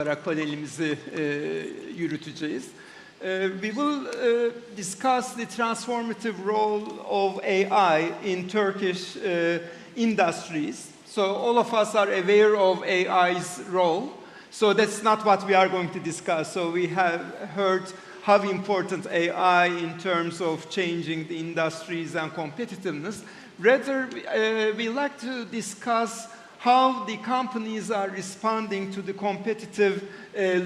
olarak panelimizi yürüteceğiz. We will discuss the transformative role of AI in Turkish industries. So all of us are aware of AI's role. So that's not what we are going to discuss. So we have heard how important AI in terms of changing the industries and competitiveness. Rather, we like to discuss how the companies are responding to the competitive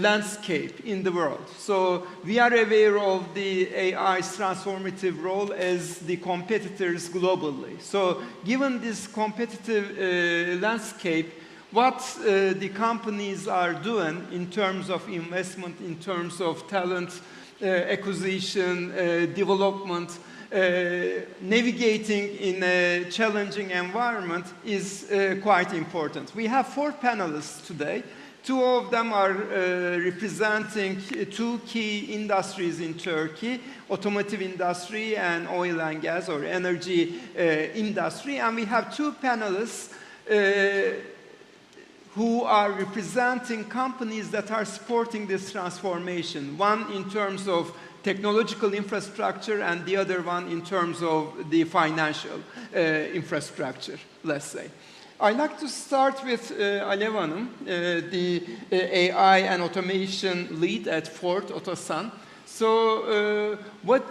landscape in the world. So we are aware of the AI's transformative role as the competitors globally. So given this competitive landscape, what the companies are doing in terms of investment, in terms of talent acquisition, development, navigating in a challenging environment is quite important. We have 4 panelists today. 2 of them are representing 2 key industries in Turkey, automotive industry and oil and gas or energy industry. And we have 2 panelists who are representing companies that are supporting this transformation. One in terms of technological infrastructure and the other one in terms of the financial infrastructure, let's say. I'd like to start with Alev Hanım, the AI and automation lead at Ford Otosan. So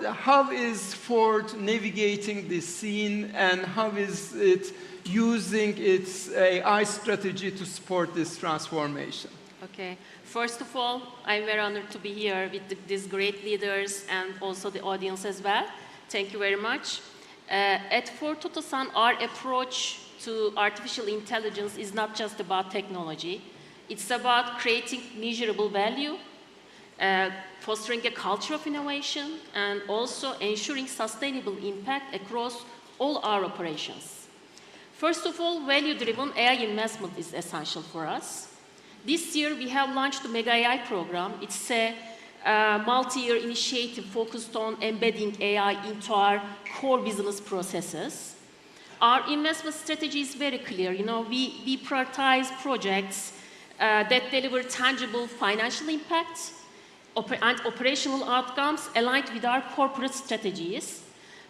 how is Ford navigating the scene and how is it using its AI strategy to support this transformation? Okay. First of all, I'm very honored to be here with these great leaders and also the audience as well. Thank you very much. At Ford Otosan, our approach to artificial intelligence is not just about technology. It's about creating measurable value, fostering a culture of innovation, and also ensuring sustainable impact across all our operations. First of all, value-driven AI investment is essential for us. This year, we have launched the Mega AI program. It's a multi-year initiative focused on embedding AI into our core business processes. Our investment strategy is very clear. You know, we prioritize projects that deliver tangible financial impact and operational outcomes aligned with our corporate strategies.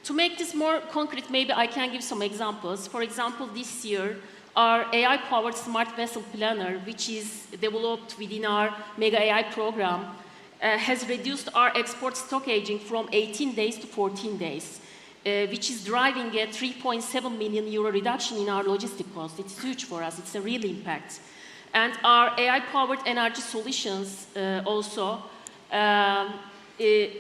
To make this more concrete, maybe I can give some examples. For example, this year, our AI-powered smart vessel planner, which is developed within our Mega AI program, has reduced our export stock aging from 18 days to 14 days, which is driving a 3.7 million euro reduction in our logistic cost. It's huge for us. It's a real impact. And our AI-powered energy solutions also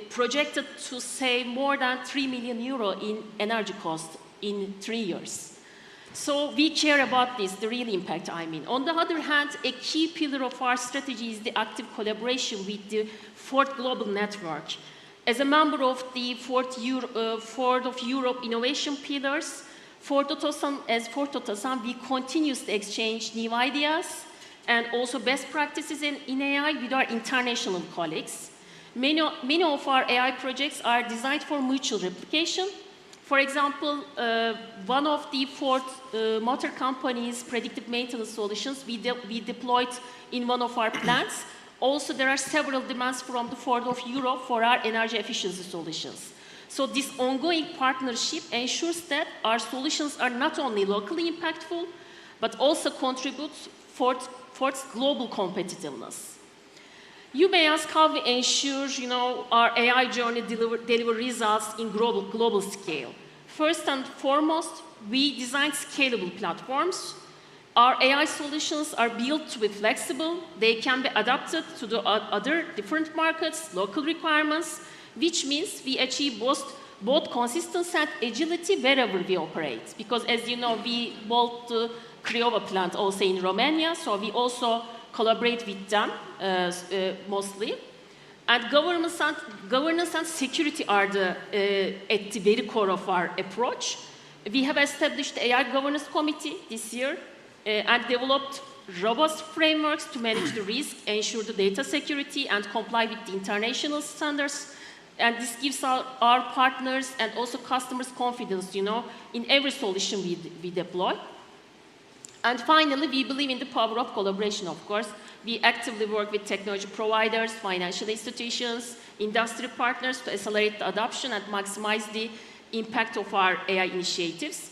projected to save more than 3 million euro in energy cost in 3 years. So we care about this, the real impact, I mean. On the other hand, a key pillar of our strategy is the active collaboration with the Ford Global Network. As a member of the Ford of Europe innovation pillars, Ford Otosan, we continuously exchange new ideas and also best practices in AI with our international colleagues. Many of our AI projects are designed for mutual replication. For example, one of the Ford Motor Company's predictive maintenance solutions we deployed in one of our plants. Also, there are several demands from the Ford of Europe for our energy efficiency solutions. So this ongoing partnership ensures that our solutions are not only locally impactful, but also contribute Ford's global competitiveness. You may ask how we ensure, our AI journey deliver results in global scale. First and foremost, we design scalable platforms. Our AI solutions are built to be flexible. They can be adapted to the other different markets, local requirements, which means we achieve both consistency and agility wherever we operate. Because as you know, we built the Craiova plant also in Romania, so we also collaborate with them mostly. And governance and security are at the very core of our approach. We have established the AI Governance Committee this year and developed robust frameworks to manage the risk, ensure the data security, and comply with the international standards. And this gives our partners and also customers confidence, in every solution we deploy. And finally, we believe in the power of collaboration, of course. We actively work with technology providers, financial institutions, industry partners to accelerate the adoption and maximize the impact of our AI initiatives.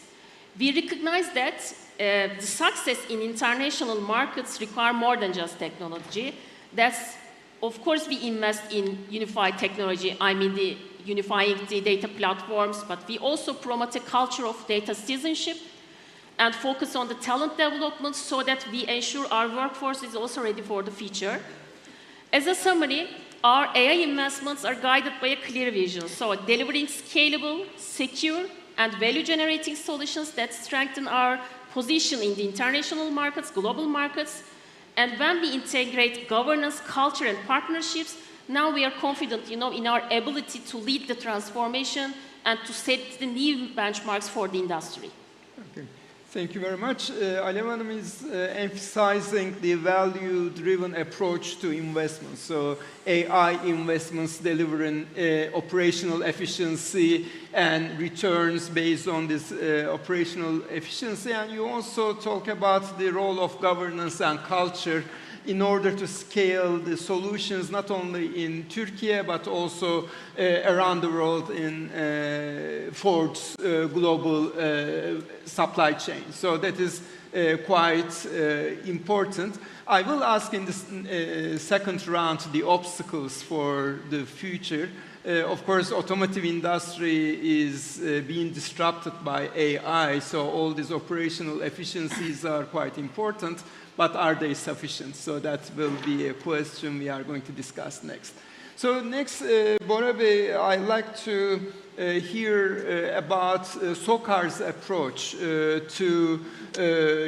We recognize that the success in international markets require more than just technology. That's, of course, we invest in unified technology, the unifying the data platforms, but we also promote a culture of data citizenship and focus on the talent development so that we ensure our workforce is also ready for the future. As a summary, our AI investments are guided by a clear vision, so delivering scalable, secure, and value-generating solutions that strengthen our position in the international markets, global markets. And when we integrate governance, culture, and partnerships, now we are confident, in our ability to lead the transformation and to set the new benchmarks for the industry. Okay. Thank you very much. Alev Hanım is emphasizing the value-driven approach to investments. So AI investments delivering operational efficiency and returns based on this operational efficiency. And you also talk about the role of governance and culture in order to scale the solutions not only in Türkiye but also around the world in Ford's global supply chain. So that is quite important. I will ask in this second round the obstacles for the future. Of course, automotive industry is being disrupted by AI, so all these operational efficiencies are quite important. But are they sufficient? So that will be a question we are going to discuss next. So next, Bora Bey, I'd like to hear about SOCAR's approach to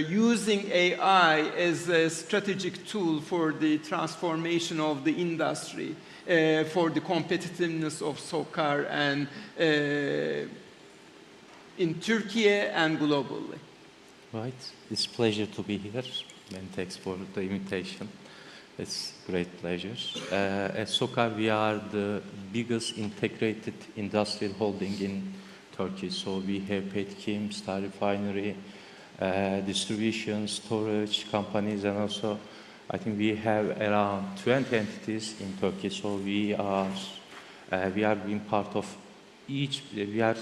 using AI as a strategic tool for the transformation of the industry, for the competitiveness of SOCAR and in Turkey and globally. Right, it's a pleasure to be here. And thanks for the invitation. It's a great pleasure. At SOCAR, we are the biggest integrated industrial holding in Turkey. So we have petrochem, star refinery, distribution, storage companies, and also I think we have around 20 entities in Turkey. So we are being part of each. We are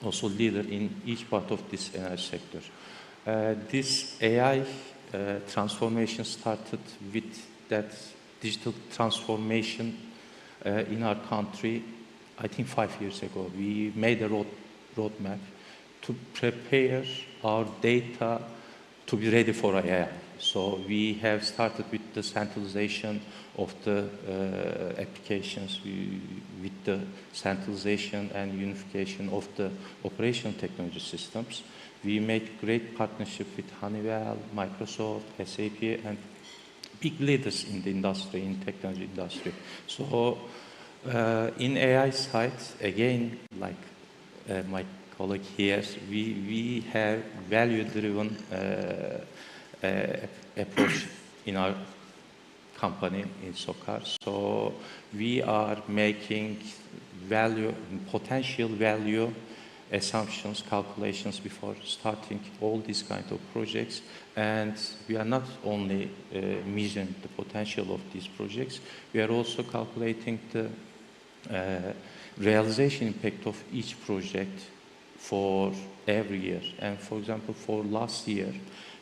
also leader in each part of this energy sector. This AI transformation started with that digital transformation in our country, I think 5 years ago. We made a roadmap to prepare our data to be ready for AI. So we have started with the centralization of the applications, with the centralization and unification of the operation technology systems. We made great partnership with Honeywell, Microsoft, SAP, and big leaders in the industry, in technology industry. So in AI side, again, like my colleague here, we have value-driven approach in our company in SOCAR. So we are making potential value assumptions, calculations before starting all these kind of projects. And we are not only measuring the potential of these projects, we are also calculating the realization impact of each project for every year. And for example, for last year,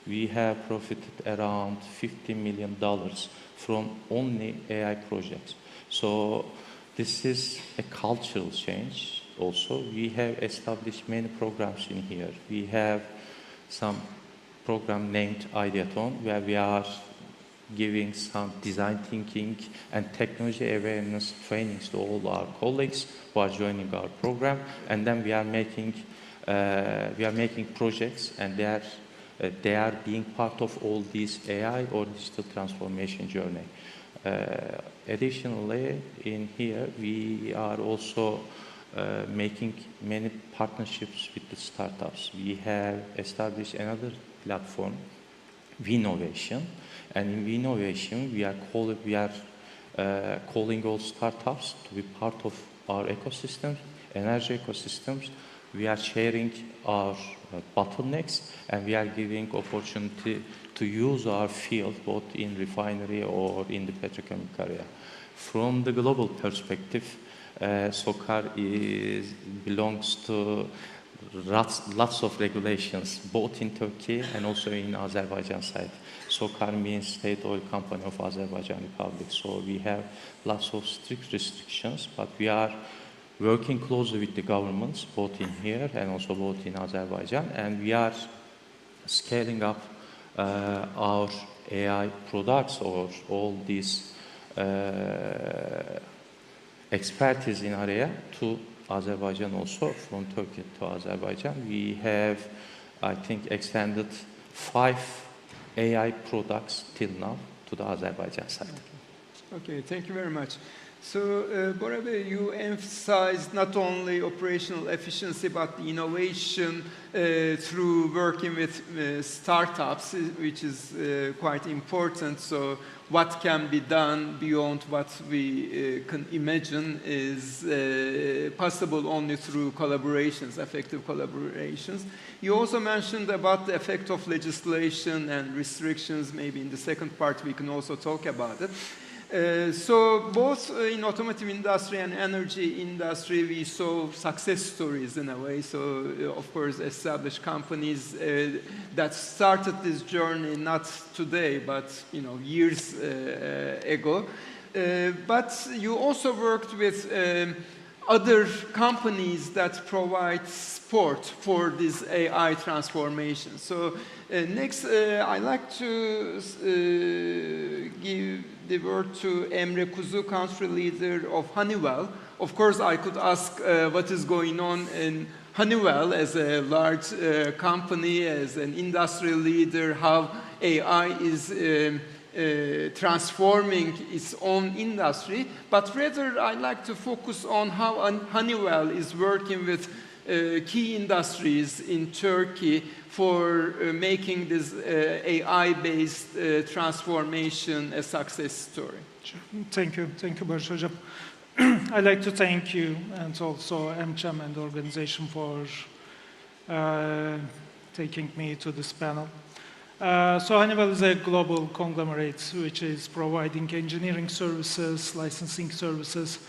we have profited around $50 million from only AI projects. So this is a cultural change. Also, we have established many programs in here. We have some program named Ideathon, where we are giving some design thinking and technology awareness trainings to all our colleagues who are joining our program. And then we are making projects, and they are being part of all these AI or digital transformation journey. Additionally, in here, we are also making many partnerships with the startups. We have established another platform, Vinovation, and in Vinovation, we are calling all startups to be part of our ecosystem, energy ecosystems, we are sharing our bottlenecks, and we are giving opportunity to use our field both in refinery or in the petrochemical area. From the global perspective, SOCAR belongs to lots of regulations, both in Turkey and also in Azerbaijan side. SOCAR means State Oil Company of Azerbaijan Republic. So we have lots of strict restrictions, but we are working closely with the governments, both in here and also both in Azerbaijan, and we are scaling up our AI products or all these expertise in area to Azerbaijan also, from Turkey to Azerbaijan. We have, I think, extended 5 AI products till now to the Azerbaijan side. Okay, thank you very much. So, Bora Bey, you emphasized not only operational efficiency, but the innovation through working with startups, which is quite important. So, what can be done beyond what we can imagine is possible only through collaborations, effective collaborations. You also mentioned about the effect of legislation and restrictions. Maybe in the second part we can also talk about it. So both in automotive industry and energy industry, we saw success stories in a way. So of course, established companies that started this journey not today, but years ago. But you also worked with other companies that provide support for this AI transformation. So next, I'd like to give the word to Emre Kuzu, country leader of Honeywell. Of course, I could ask what is going on in Honeywell as a large company, as an industry leader, how AI is transforming its own industry, but rather I'd like to focus on how Honeywell is working with key industries in Turkey for making this AI-based transformation a success story. Sure. Thank you, Barış Hocam. I'd like to thank you and also AmCham and the organization for taking me to this panel. So Honeywell is a global conglomerate which is providing engineering services, licensing services,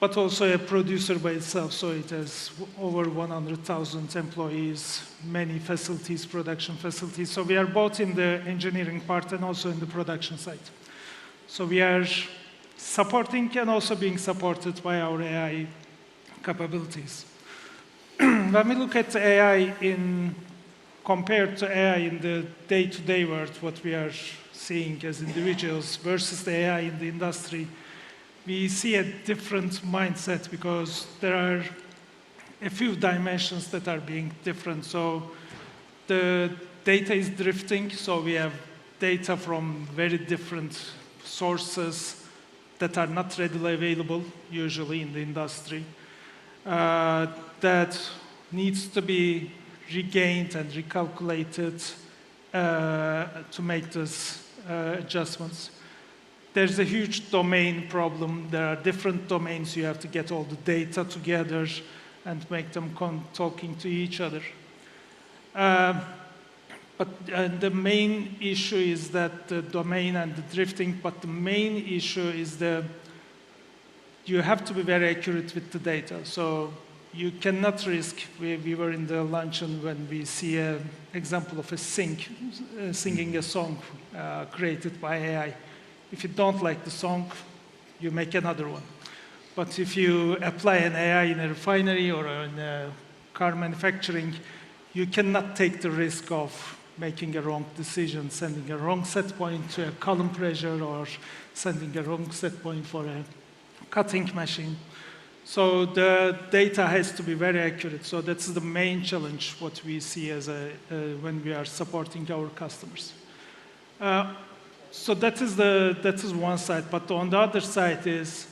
but also a producer by itself. So it has over 100,000 employees, many facilities, production facilities. So we are both in the engineering part and also in the production side. So we are supporting and also being supported by our AI capabilities. When we look at AI compared to AI in the day-to-day world, what we are seeing as individuals versus the AI in the industry, we see a different mindset because there are a few dimensions that are being different. So the data is drifting, so we have data from very different sources that are not readily available, usually in the industry, that needs to be regained and recalculated to make these adjustments. There's a huge domain problem. There are different domains. You have to get all the data together and make them talking to each other. But the main issue is that the domain and the drifting, but the main issue is you have to be very accurate with the data. So you cannot risk, we were in the luncheon when we see an example of a singing a song created by AI. If you don't like the song, you make another one. But if you apply an AI in a refinery or in a car manufacturing, you cannot take the risk of making a wrong decision, sending a wrong set point to a column pressure or sending a wrong set point for a cutting machine. So the data has to be very accurate. So that's the main challenge, what we see as when we are supporting our customers. So that is one side. But on the other side is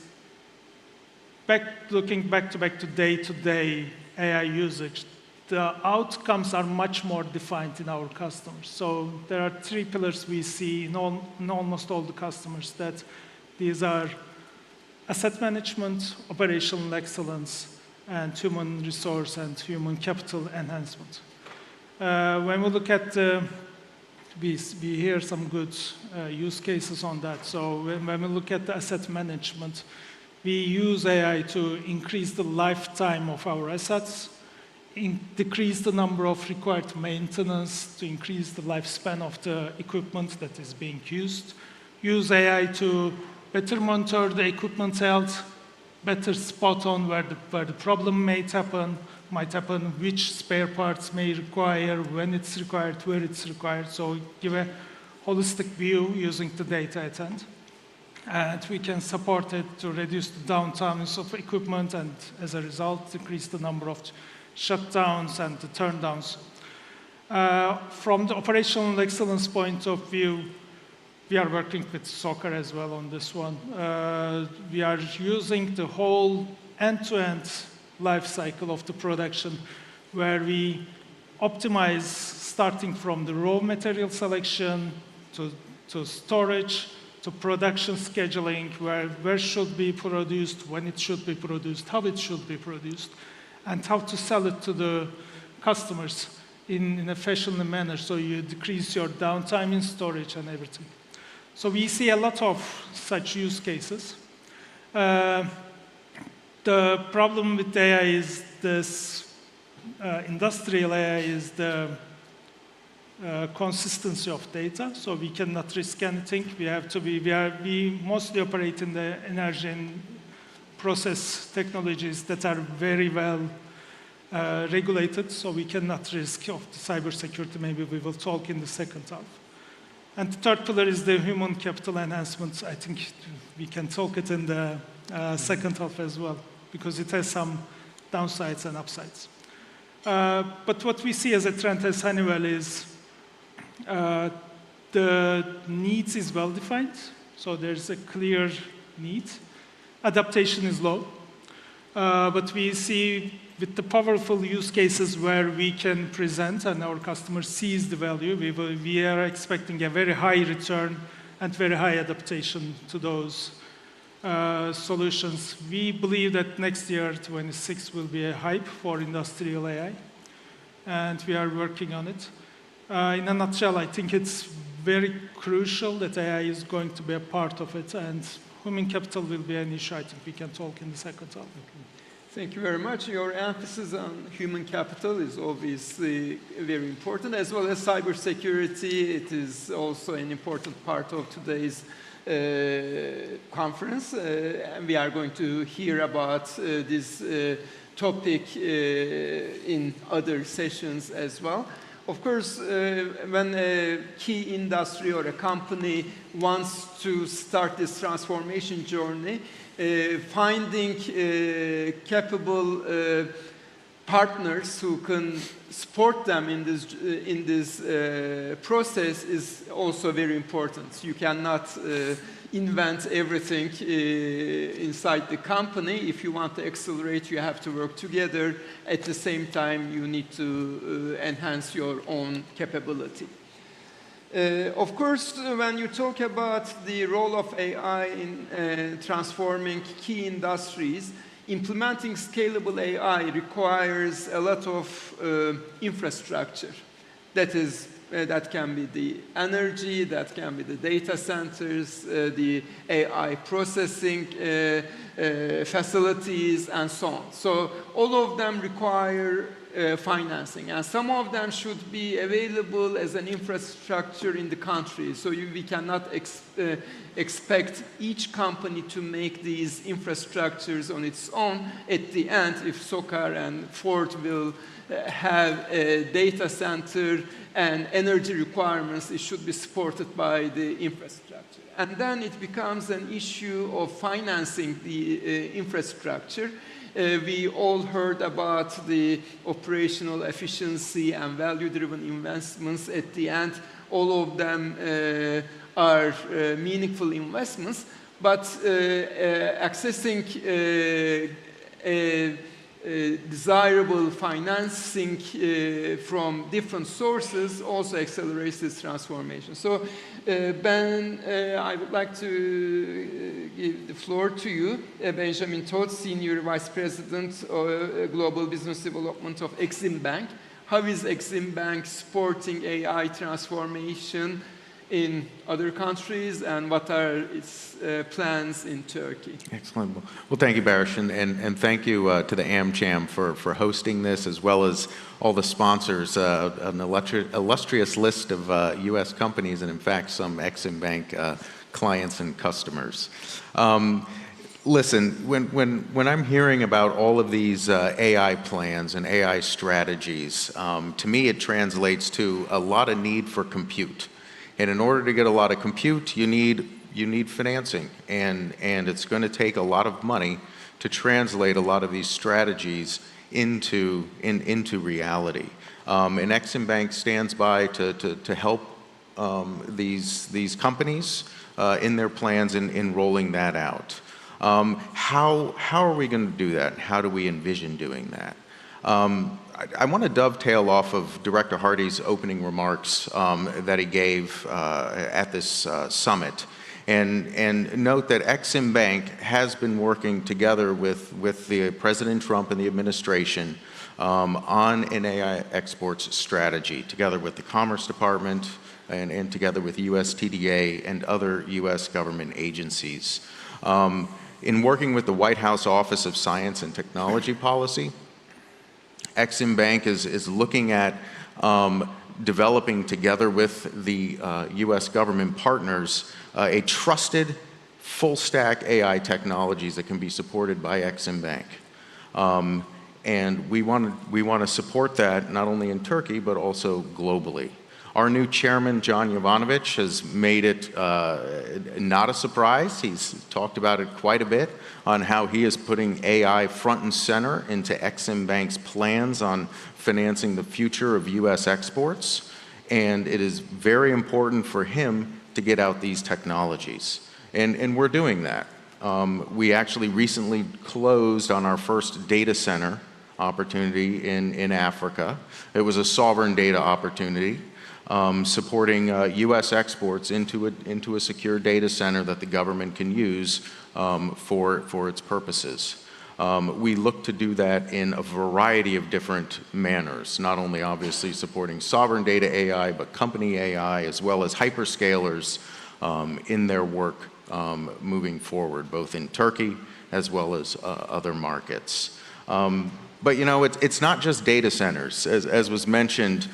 looking back to day-to-day AI usage. The outcomes are much more defined in our customers. So there are 3 pillars we see in almost all the customers, that these are asset management, operational excellence, and human resource and human capital enhancement. When we look at we hear some good use cases on that. So when we look at the asset management, we use AI to increase the lifetime of our assets, decrease the number of required maintenance, to increase the lifespan of the equipment that is being used. Use AI to better monitor the equipment health, better spot on where the problem might happen, which spare parts may require, when it's required, where it's required. So give a holistic view using the data at hand. And we can support it to reduce the downtimes of equipment and, as a result, decrease the number of shutdowns and the turndowns. From the operational excellence point of view, we are working with SOCAR as well on this one. We are using the whole end-to-end life cycle of the production, where we optimize starting from the raw material selection to storage, to production scheduling, where should be produced, when it should be produced, how it should be produced, and how to sell it to the customers in a fashionable manner, so you decrease your downtime in storage and everything. So we see a lot of such use cases. The problem with AI is this, industrial AI is the consistency of data, so we cannot risk anything. We mostly operate in the energy and process technologies that are very well regulated, so we cannot risk of the cybersecurity. Maybe we will talk in the second half. And the third pillar is the human capital enhancement. I think we can talk it in the second half as well, because it has some downsides and upsides. But what we see as a trend as Honeywell is the needs is well defined, so there's a clear need. Adaptation is low, but we see with the powerful use cases where we can present and our customer sees the value, we are expecting a very high return and very high adaptation to those solutions. We believe that next year, 26, will be a hype for industrial AI, and we are working on it. In a nutshell, I think it's very crucial that AI is going to be a part of it, and human capital will be an issue. I think we can talk in the second half. Thank you very much. Your emphasis on human capital is obviously very important, as well as cybersecurity. It is also an important part of today's conference. And we are going to hear about this topic in other sessions as well. Of course, when a key industry or a company wants to start this transformation journey, finding capable partners who can support them in this process is also very important. You cannot invent everything inside the company. If you want to accelerate, you have to work together. At the same time, you need to enhance your own capability. Of course, when you talk about the role of AI in transforming key industries, implementing scalable AI requires a lot of infrastructure. That can be the energy, that can be the data centers, the AI processing facilities, and so on. So all of them require financing, and some of them should be available as an infrastructure in the country. So we cannot expect each company to make these infrastructures on its own. At the end, if SOCAR and Ford will have a data center and energy requirements, it should be supported by the infrastructure. And then it becomes an issue of financing the infrastructure. We all heard about the operational efficiency and value-driven investments. At the end, all of them are meaningful investments, but accessing desirable financing from different sources also accelerates this transformation. So, Ben, I would like to give the floor to you, Benjamin Todt, Senior Vice President of Global Business Development of Exim Bank. How is Exim Bank supporting AI transformation in other countries, and what are its plans in Turkey? Excellent. Well, thank you, Barish, and thank you to the AmCham for hosting this, as well as all the sponsors, an illustrious list of U.S. companies, and in fact, some Exim Bank clients and customers. Listen, when I'm hearing about all of these AI plans and AI strategies, to me it translates to a lot of need for compute. And in order to get a lot of compute, you need financing, and it's going to take a lot of money to translate a lot of these strategies into reality. And Exim Bank stands by to help these companies in their plans in rolling that out. How are we going to do that? How do we envision doing that? I want to dovetail off of Director Hardy's opening remarks that he gave at this summit, and note that Exim Bank has been working together with the President Trump and the administration on an AI exports strategy, together with the Commerce Department and together with USTDA and other U.S. government agencies. In working with the White House Office of Science and Technology Policy, Exim Bank is looking at developing together with the U.S. government partners a trusted full-stack AI technologies that can be supported by Exim Bank. And we want to support that not only in Turkey but also globally. Our new chairman, John Jovanovic, has made it not a surprise. He's talked about it quite a bit on how he is putting AI front and center into Exim Bank's plans on financing the future of U.S. exports. And it is very important for him to get out these technologies. And we're doing that. We actually recently closed on our first data center opportunity in Africa. It was a sovereign data opportunity. Supporting U.S. exports into a secure data center that the government can use for its purposes. We look to do that in a variety of different manners, not only obviously supporting sovereign data AI, but company AI, as well as hyperscalers in their work moving forward, both in Turkey as well as other markets. But you know, it's not just data centers. As was mentioned,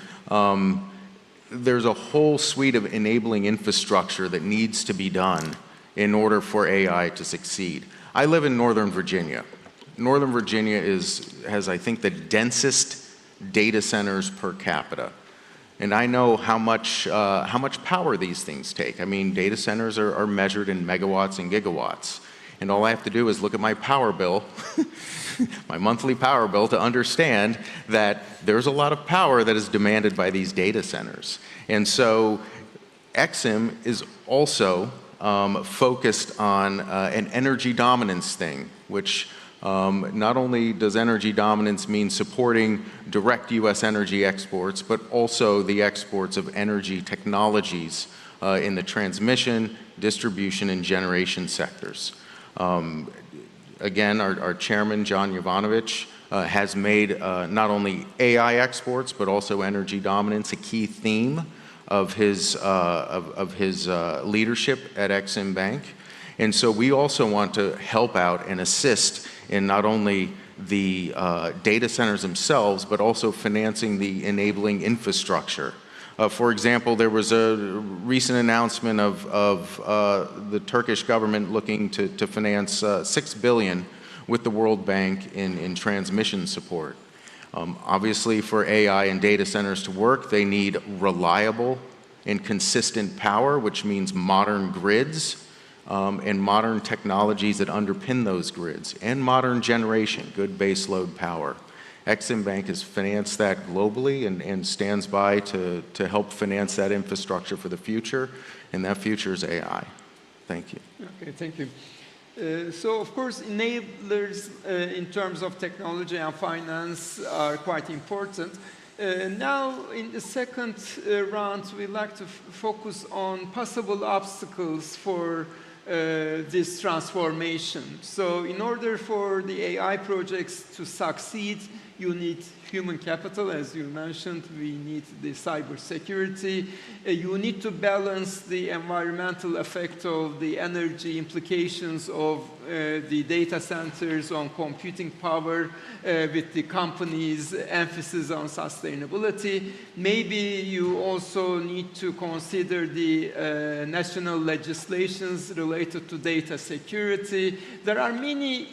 there's a whole suite of enabling infrastructure that needs to be done in order for AI to succeed. I live in Northern Virginia. Northern Virginia has, I think, the densest data centers per capita. And I know how much power these things take. I mean, data centers are measured in megawatts and gigawatts. And all I have to do is look at my power bill, my monthly power bill, to understand that there's a lot of power that is demanded by these data centers. And so Exim is also focused on an energy dominance thing, which not only does energy dominance mean supporting direct U.S. energy exports, but also the exports of energy technologies in the transmission, distribution, and generation sectors. Again, our chairman, John Jovanovic, has made not only AI exports, but also energy dominance a key theme of his leadership at Exim Bank. And so we also want to help out and assist in not only the data centers themselves, but also financing the enabling infrastructure. For example, there was a recent announcement of the Turkish government looking to finance $6 billion with the World Bank in transmission support. Obviously, for AI and data centers to work, they need reliable and consistent power, which means modern grids and modern technologies that underpin those grids, and modern generation, good baseload power. Exim Bank has financed that globally and stands by to help finance that infrastructure for the future, and that future is AI. Thank you. Okay, thank you. So, of course, enablers in terms of technology and finance are quite important. Now, in the second round, we'd like to focus on possible obstacles for this transformation. So in order for the AI projects to succeed, you need human capital, as you mentioned. We need the cybersecurity. You need to balance the environmental effect of the energy implications of the data centers on computing power with the company's emphasis on sustainability. Maybe you also need to consider the national legislations related to data security. There are many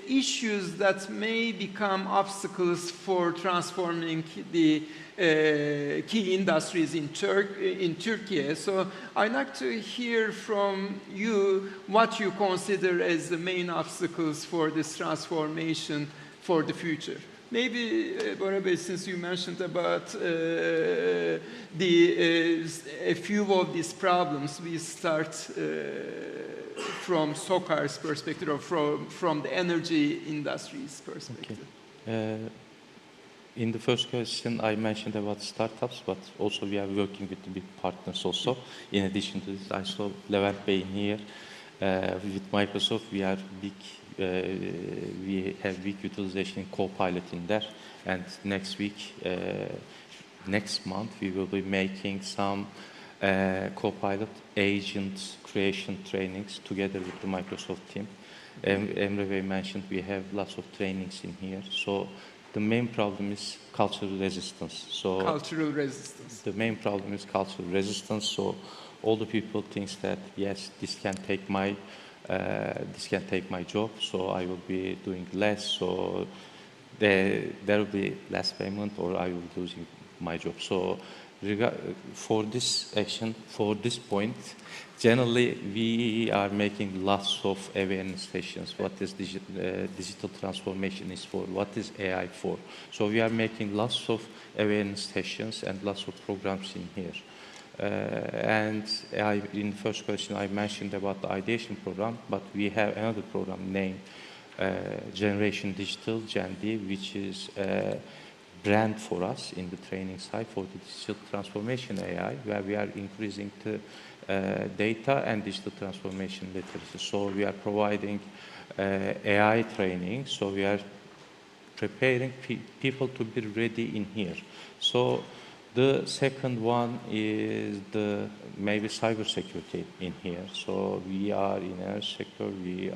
issues that may become obstacles for transforming the key industries in Turkey. So I'd like to hear from you what you consider as the main obstacles for this transformation for the future. Maybe, Bora Bey, since you mentioned about a few of these problems, we start from SOCAR's perspective or from the energy industry's perspective. Okay. In the first question, I mentioned about startups, but also we are working with the big partners also. In addition to this, I saw Levent Bey here. With Microsoft, we are big. We have big utilization in Copilot in there. And next week, next month, we will be making some Copilot agent creation trainings together with the Microsoft team. Emre Bey mentioned we have lots of trainings in here. So the main problem is cultural resistance. So cultural resistance. The main problem is cultural resistance. So all the people think that yes, this can take my job. So I will be doing less. So there will be less payment, or I will be losing my job. So for this action, for this point, generally we are making lots of awareness sessions. What is digital transformation is for? What is AI for? So we are making lots of awareness sessions and lots of programs in here. And in the first question, I mentioned about the ideation program, but we have another program named Generation Digital, Gen D, which is brand for us in the training side for the digital transformation AI, where we are increasing the data and digital transformation literacy. So we are providing AI training. So we are preparing people to be ready in here. So the second one is maybe cybersecurity in here. So we are in our sector. We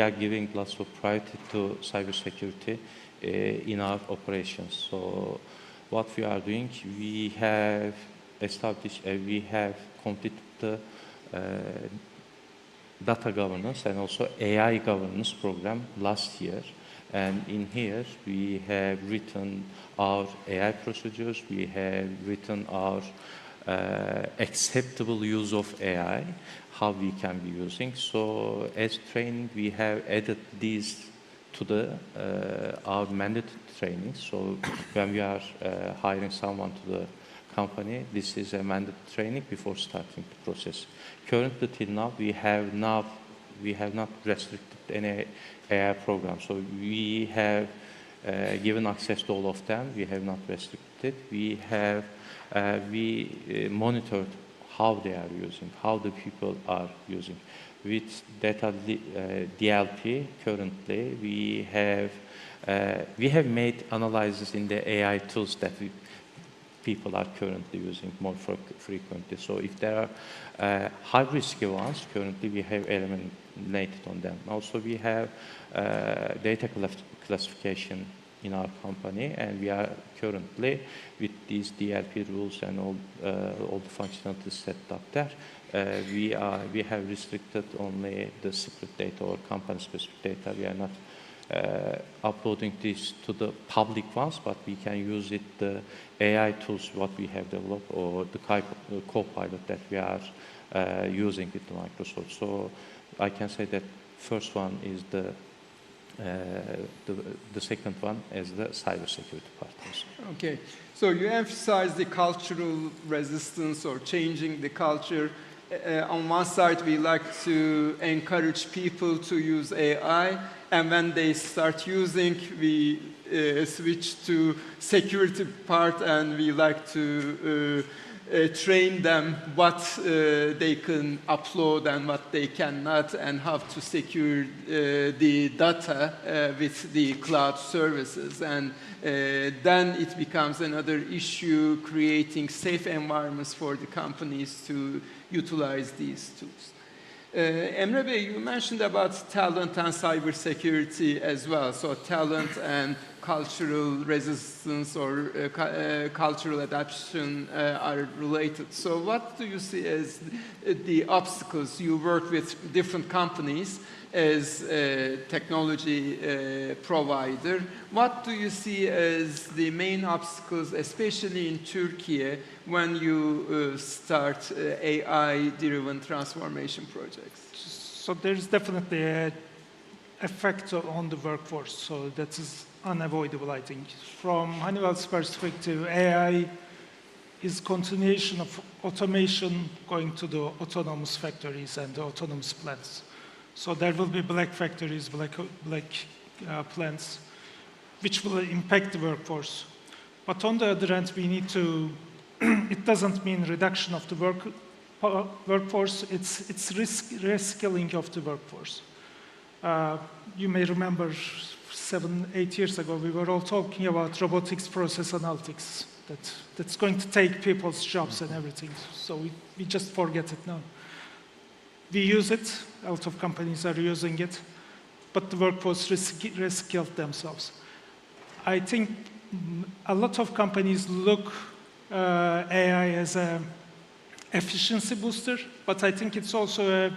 are giving lots of priority to cybersecurity in our operations. So what we are doing, we have established, we have completed the data governance and also AI governance program last year. And in here, we have written our AI procedures. We have written our acceptable use of AI, how we can be using. So as training, we have added these to our mandatory training. So when we are hiring someone to the company, this is a mandatory training before starting the process. Currently, till now, we have not restricted any AI program. So we have given access to all of them. We have not restricted. We monitored how they are using, how the people are using. With data DLP, currently, we have made analysis in the AI tools that people are currently using more frequently. So if there are high-risk ones, currently we have eliminated on them. Also, we have data classification in our company, and we are currently with these DLP rules and all the functionalities set up there. We have restricted only the secret data or company-specific data. We are not uploading this to the public ones, but we can use it, the AI tools, what we have developed, or the Copilot that we are using with the Microsoft. So I can say that first one is the second one is the cybersecurity part also. Okay, so you emphasize the cultural resistance or changing the culture. On one side, we like to encourage people to use AI, and when they start using, we switch to security part, and we like to train them what they can upload and what they cannot, and how to secure the data with the cloud services. And then it becomes another issue, creating safe environments for the companies to utilize these tools. Emre Bey, you mentioned about talent and cybersecurity as well. So talent and cultural resistance or cultural adaptation are related. So what do you see as the obstacles? You work with different companies as a technology provider. What do you see as the main obstacles, especially in Türkiye, when you start AI-driven transformation projects? So there's definitely an effect on the workforce. So that is unavoidable, I think. From Honeywell's perspective, AI is continuation of automation going to the autonomous factories and the autonomous plants. So there will be black factories, black plants, which will impact the workforce. But on the other hand, we need to, it doesn't mean reduction of the workforce, it's reskilling of the workforce. You may remember 7, 8 years ago, we were all talking about robotics process analytics, that's going to take people's jobs and everything. So we just forget it now. We use it, a lot of companies are using it, but the workforce reskilled themselves. I think a lot of companies look AI as an efficiency booster, but I think it's also a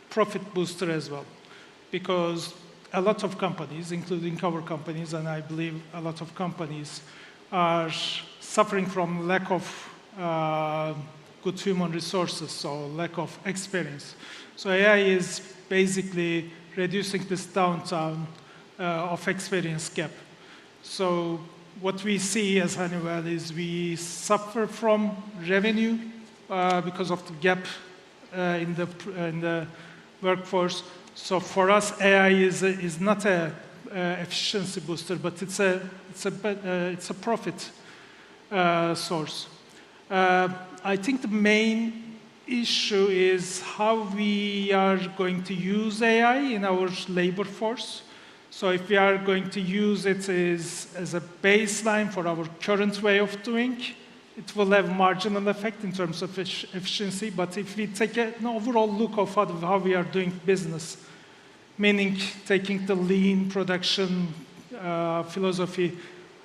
profit booster as well. Because a lot of companies, including our companies, and I believe a lot of companies, are suffering from lack of good human resources, so lack of experience. So AI is basically reducing this downtown of experience gap. So what we see as Honeywell is we suffer from revenue because of the gap in the workforce. So for us, AI is not a efficiency booster, but it's a profit source. I think the main issue is how we are going to use AI in our labor force. So if we are going to use it as a baseline for our current way of doing, it will have marginal effect in terms of efficiency. But if we take an overall look of how we are doing business, meaning taking the lean production philosophy,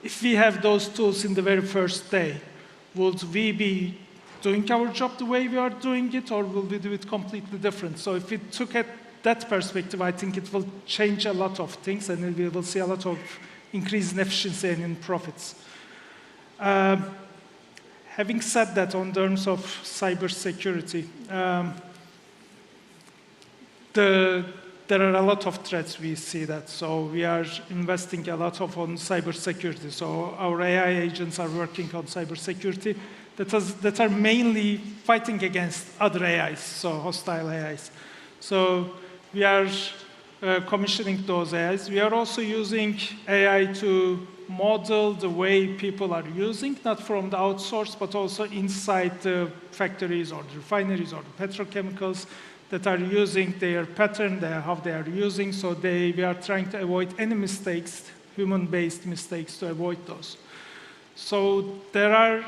if we have those tools in the very first day, would we be doing our job the way we are doing it, or will we do it completely different? So if we took at that perspective, I think it will change a lot of things, and we will see a lot of increase in efficiency and in profits. Having said that, on terms of cybersecurity, there are a lot of threats we see that. So we are investing a lot on cybersecurity. So our AI agents are working on cybersecurity that are mainly fighting against other AIs, so hostile AIs. So we are commissioning those AIs. We are also using AI to model the way people are using, not from the outsource, but also inside the factories or the refineries or the petrochemicals that are using their pattern, how they are using. So we are trying to avoid any mistakes, human-based mistakes, to avoid those. So there are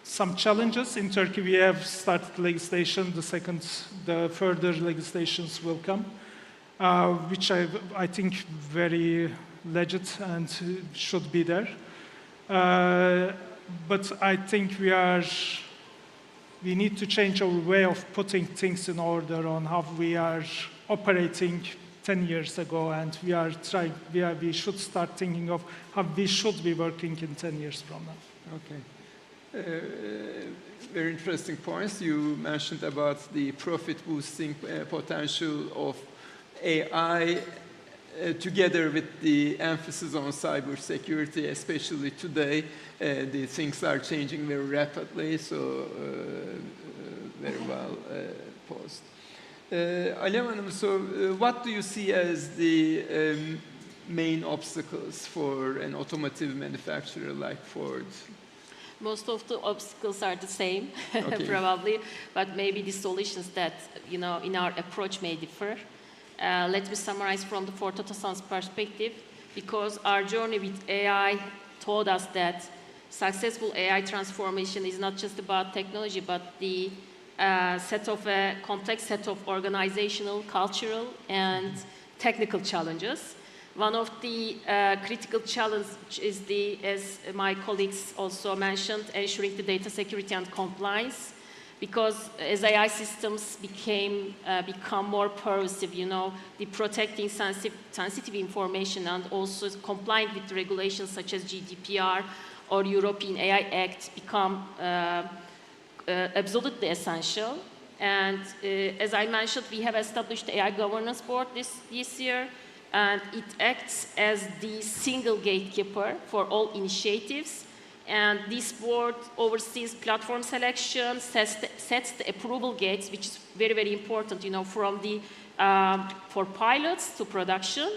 some challenges. In Turkey, we have started legislation. The further legislations will come, which I think very legit and should be there. But I think we need to change our way of putting things in order on how we are operating 10 years ago, and we should start thinking of how we should be working in 10 years from now. Okay. Very interesting points. You mentioned about the profit-boosting potential of AI together with the emphasis on cybersecurity, especially today. The things are changing very rapidly, so very well posed. Alem Hanım, so what do you see as the main obstacles for an automotive manufacturer like Ford? Most of the obstacles are the same, Okay. probably, but maybe the solutions that, in our approach may differ. Let me summarize from the Ford Otosan's perspective, because our journey with AI taught us that successful AI transformation is not just about technology, but the complex set of organizational, cultural, and technical challenges. One of the critical challenges is as my colleagues also mentioned, ensuring the data security and compliance. Because as AI systems become more pervasive, the protecting sensitive information and also complying with regulations such as GDPR or European AI Act become absolutely essential. And as I mentioned, we have established the AI Governance Board this year, and it acts as the single gatekeeper for all initiatives. And this board oversees platform selection, sets the approval gates, which is very, very important, from for pilots to production,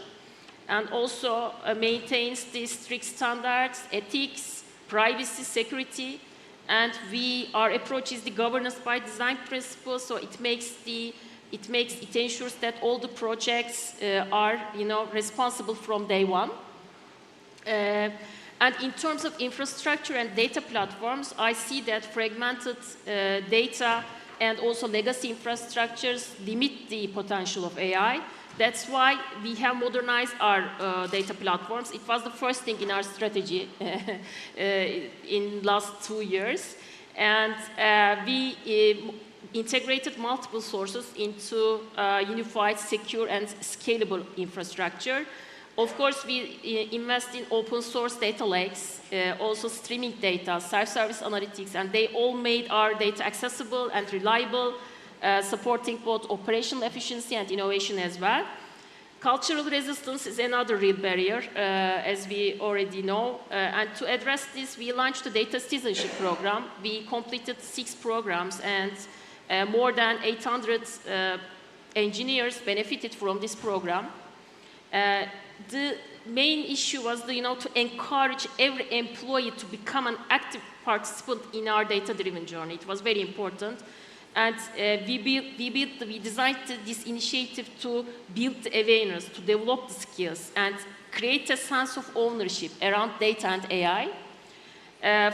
and also maintains the strict standards, ethics, privacy, security, and our approach is the governance by design principle. So it ensures that all the projects are, responsible from day one. And in terms of infrastructure and data platforms, I see that fragmented data and also legacy infrastructures limit the potential of AI. That's why we have modernized our data platforms. It was the first thing in our strategy in last 2 years. And we integrated multiple sources into unified, secure, and scalable infrastructure. Of course, we invest in open source data lakes, also streaming data, self-service analytics, and they all made our data accessible and reliable, supporting both operational efficiency and innovation as well. Cultural resistance is another real barrier, as we already know. And to address this, we launched the Data Citizenship Program. We completed 6 programs, and more than 800 engineers benefited from this program. The main issue was to encourage every employee to become an active participant in our data-driven journey. It was very important. And we designed this initiative to build the awareness, to develop the skills, and create a sense of ownership around data and AI.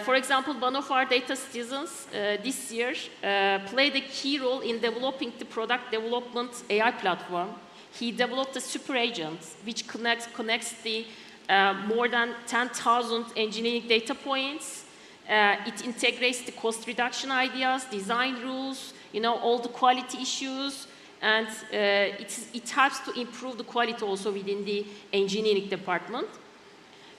For example, one of our data citizens this year played a key role in developing the product development AI platform. He developed a super agent which connects the more than 10,000 engineering data points. It integrates the cost reduction ideas, design rules, all the quality issues, and it helps to improve the quality also within the engineering department.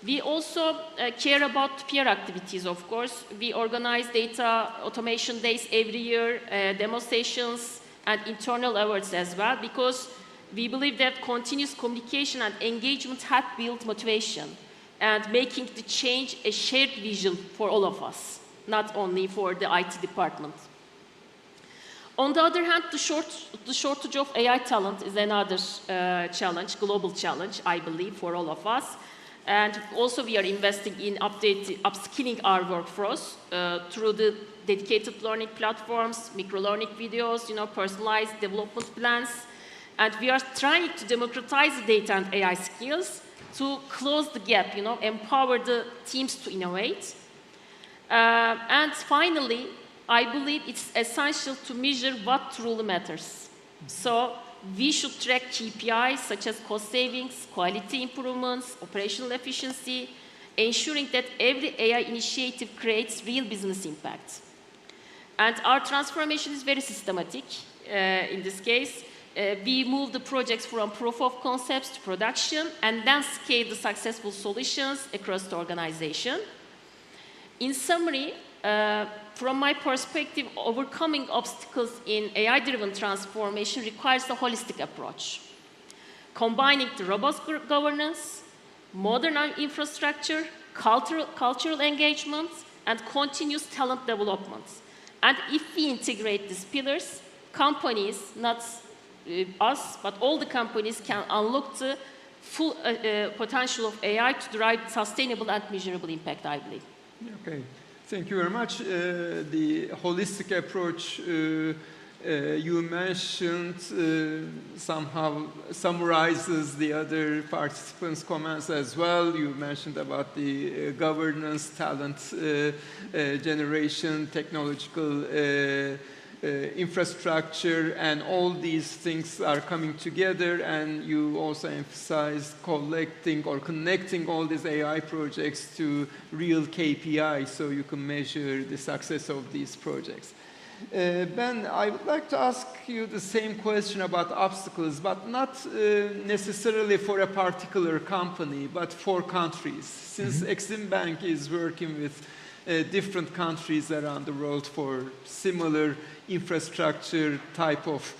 We also care about peer activities, of course. We organize data automation days every year, demonstrations, and internal awards as well, because we believe that continuous communication and engagement help build motivation and making the change a shared vision for all of us, not only for the IT department. On the other hand, the shortage of AI talent is another challenge, global challenge, I believe, for all of us. And also we are investing in upskilling our workforce through the dedicated learning platforms, micro-learning videos, personalized development plans. And we are trying to democratize the data and AI skills to close the gap, empower the teams to innovate. And finally, I believe it's essential to measure what truly matters. So we should track KPIs such as cost savings, quality improvements, operational efficiency, ensuring that every AI initiative creates real business impact. And our transformation is very systematic in this case. We move the projects from proof of concepts to production and then scale the successful solutions across the organization. In summary, from my perspective, overcoming obstacles in AI-driven transformation requires a holistic approach, combining the robust governance, modern infrastructure, cultural engagement, and continuous talent development. And if we integrate these pillars, companies, not us, but all the companies can unlock the full potential of AI to drive sustainable and measurable impact, I believe. Okay. Thank you very much. The holistic approach you mentioned somehow summarizes the other participants' comments as well. You mentioned about the governance, talent generation, technological infrastructure, and all these things are coming together, and you also emphasized collecting or connecting all these AI projects to real KPIs so you can measure the success of these projects. Ben, I would like to ask you the same question about obstacles, but not necessarily for a particular company, but for countries. Since Exim Bank is working with different countries around the world for similar infrastructure type of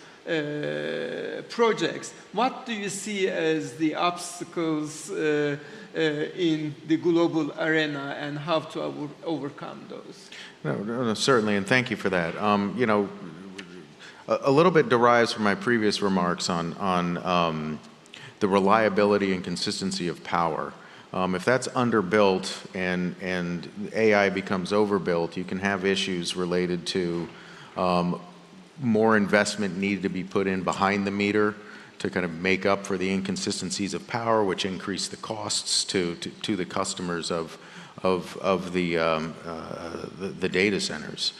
projects, what do you see as the obstacles in the global arena and how to overcome those? No, certainly, and thank you for that. You know, a little bit derives from my previous remarks on the reliability and consistency of power. If that's underbuilt and AI becomes overbuilt, you can have issues related to more investment needed to be put in behind the meter to kind of make up for the inconsistencies of power, which increase the costs to the customers of the data centers.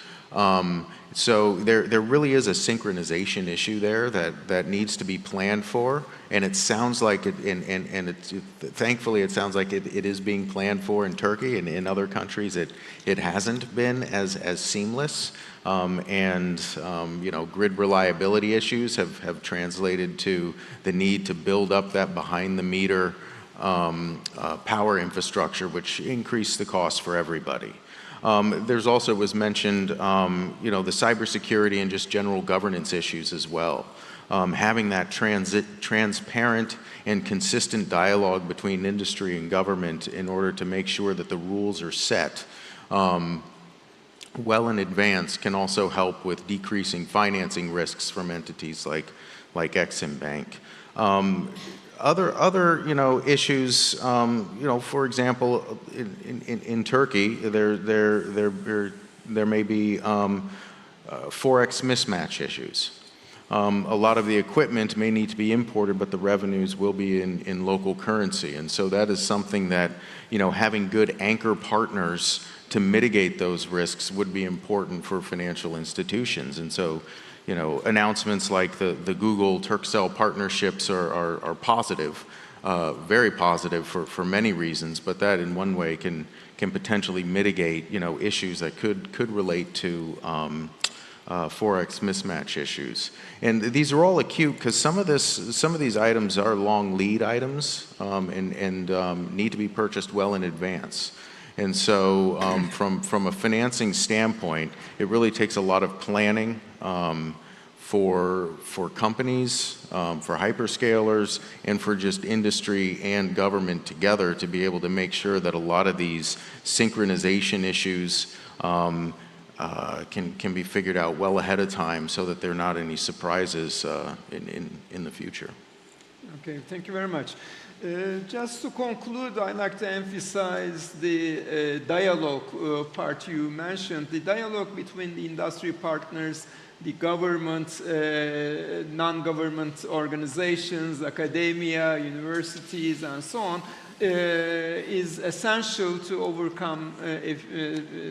So there really is a synchronization issue there that needs to be planned for, and it sounds like it, thankfully it sounds like it is being planned for in Turkey, and in other countries it hasn't been as seamless. You know, grid reliability issues have translated to the need to build up that behind the meter power infrastructure, which increased the cost for everybody. There's also was mentioned, you know, the cybersecurity and just general governance issues as well. Having that transparent and consistent dialogue between industry and government in order to make sure that the rules are set well in advance can also help with decreasing financing risks from entities like Exim Bank. Other you know, issues, you know, for example, in Turkey, there may be forex mismatch issues. A lot of the equipment may need to be imported, but the revenues will be in local currency, and so that is something that, you know, having good anchor partners to mitigate those risks would be important for financial institutions. And so, you know, announcements like the Google Turkcell partnerships are positive, very positive for many reasons, but that in one way can potentially mitigate, you know, issues that could relate to forex mismatch issues. And these are all acute because some of these items are long lead items and need to be purchased well in advance. And so from a financing standpoint, it really takes a lot of planning for companies, for hyperscalers, and for just industry and government together to be able to make sure that a lot of these synchronization issues can be figured out well ahead of time so that there are not any surprises in the future. Okay, thank you very much. Just to conclude, I'd like to emphasize the dialogue part you mentioned, the dialogue between the industry partners, the government, non-government organizations, academia, universities, and so on, is essential to overcome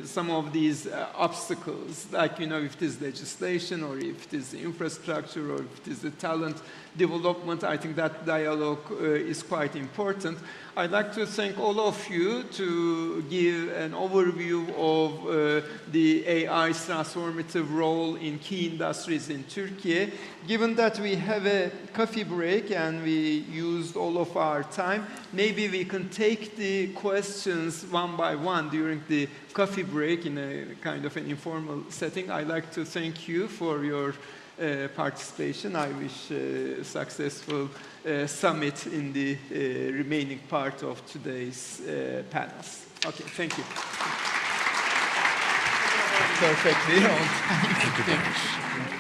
some of these obstacles, like, you know, if it is legislation or if it is infrastructure or if it is the talent development. I think that dialogue is quite important. I'd like to thank all of you to give an overview of the AI's transformative role in key industries in Turkey. Given that we have a coffee break and we used all of our time, maybe we can take the questions one by one during the coffee break in a kind of an informal setting. I'd like to thank you for your participation. I wish a successful summit in the remaining part of today's panels. Okay, thank you. Perfectly on time.